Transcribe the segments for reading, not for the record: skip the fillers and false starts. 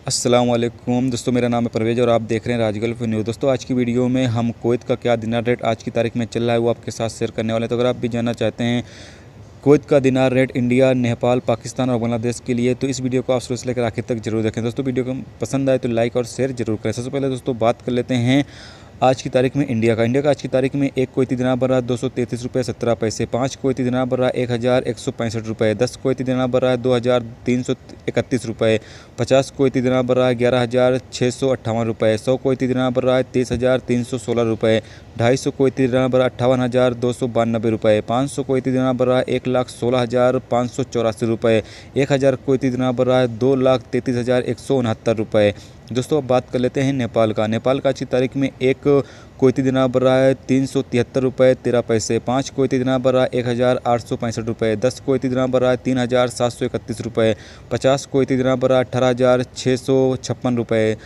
अस्सलाम वालेकुम दोस्तों, मेरा नाम है परवेज़ और आप देख रहे हैं राज गल्फ न्यूज़। दोस्तों, आज की वीडियो में हम कुवैत का क्या दिनार रेट आज की तारीख में चल रहा है वो आपके साथ शेयर करने वाले हैं। तो अगर आप भी जानना चाहते हैं कुवैत का दिनार रेट इंडिया, नेपाल, पाकिस्तान और बांग्लादेश के लिए, तो इस वीडियो को आप शुरू से लेकर आखिर तक जरूर देखें। दोस्तों, वीडियो को पसंद आए तो लाइक और शेयर जरूर करें। सबसे पहले दोस्तों बात कर लेते हैं आज की तारीख में इंडिया का आज की तारीख में एक कुवैती दिनार बन रहा है 233 रुपये 17 पैसे, 5 कुवैती दिनार बन रहा है 1165 रुपये, 10 कुवैती दिनार बन रहा है 2331 रुपये, 50 कुवैती दिनार बन रहा है 11,658 रुपये, 100 कुवैती दिनार बन रहा है 23,316 रुपये, 250 कुवैती दिनार बन रहा है 58,292 रुपये, 500 कुवैती दिनार बन रहा है 1,16,584 रुपये, 1000 कुवैती दिनार बन रहा है 2,33,169 रुपये। दोस्तों, अब बात कर लेते हैं नेपाल का आज की तारीख में एक कुवैती दिनार बन रहा है 373 रुपये 13 पैसे, 5 कुवैती दिनार बन रहा है 1,865 रुपये, 10 कुवैती दिनार बन रहा है 3,731 रुपये, 50 कुवैती दिनार बन रहा है 18,656 रुपये,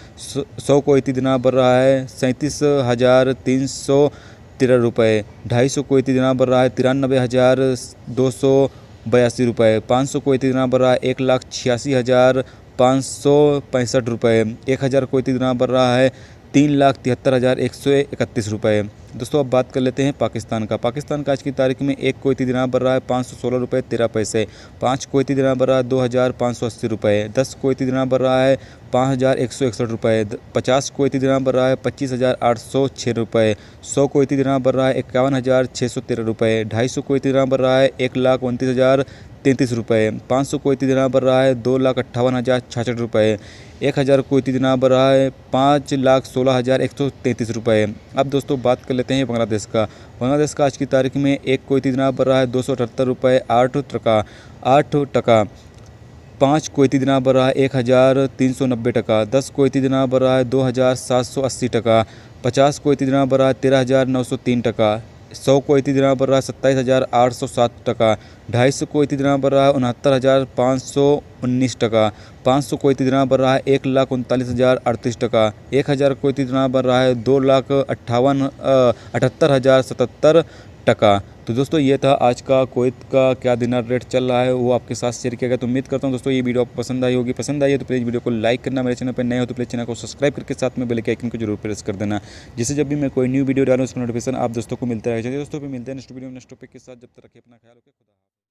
100 कुवैती दिनार बन रहा है 37,313 रुपये, 250 कुवैती दिनार बन रहा है 93,282 रुपये, 500 कुवैती दिनार बन रहा है 1,86,565 रुपये, 1000 कुवैती दिनार बन रहा है 3,73,131 रुपये। दोस्तों, अब बात कर लेते हैं पाकिस्तान का आज की तारीख में एक कुवैती दिनार बन रहा है 516 रुपये 13 पैसे, 5 कुवैती दिनार बन रहा है 2,580 रुपये, 10 कुवैती दिनार बन रहा है 5,161 रुपये, 50 कुवैती दिनार बन रहा है 25,806 रुपये, 100 कुवैती दिनार बन रहा है 51,613 रुपये, 250 कुवैती दिनार बन रहा है 1,29,033 रुपये, 500 कुवैती दिनार बन रहा है 2,58,066 रुपये, 1000 कुवैती दिनार बन रहा है 5,16,133 रुपये। अब दोस्तों बात कर लेते हैं बांग्लादेश का आज की तारीख में एक कुवैती दिनार बन रहा है 278 रुपये 8 टका, 5 कुवैती दिनार बन रहा है 1,390 टका, 10 कुवैती दिनार बन रहा है 2,780 टका, 50 कुवैती दिनार बन रहा है 13,903 टका, 100 कुवैती दिनार बन रहा है 27,807 टका, 250 कुवैती दिनार बन रहा है 69,519 टका, 500 कुवैती दिनार बन रहा है 1,39,038 टका, 1000 कुवैती दिनार बन रहा है 2,78,077 टका। तो दोस्तों, ये था आज का कुवैत का क्या दिनार रेट चल रहा है वो आपके साथ शेयर किया गया। तो उम्मीद करता हूँ दोस्तों ये वीडियो आपको पसंद आई होगी। पसंद आई है तो प्लीज़ वीडियो को लाइक करना, मेरे चैनल पर नए हो तो प्लीज़ चैनल को सब्सक्राइब करके साथ में बेल के आइकन को जरूर प्रेस कर देना, जिससे जब भी मैं कोई न्यू वीडियो डालूँ उसका नोटिफिकेशन आप दोस्तों को मिलता रहेगा। दोस्तों, भी मिलते हैं नेक्स्ट वीडियो में नेक्स्ट टॉपिक के साथ। जब तक रखिए अपना ख्याल रखिए। खुदा।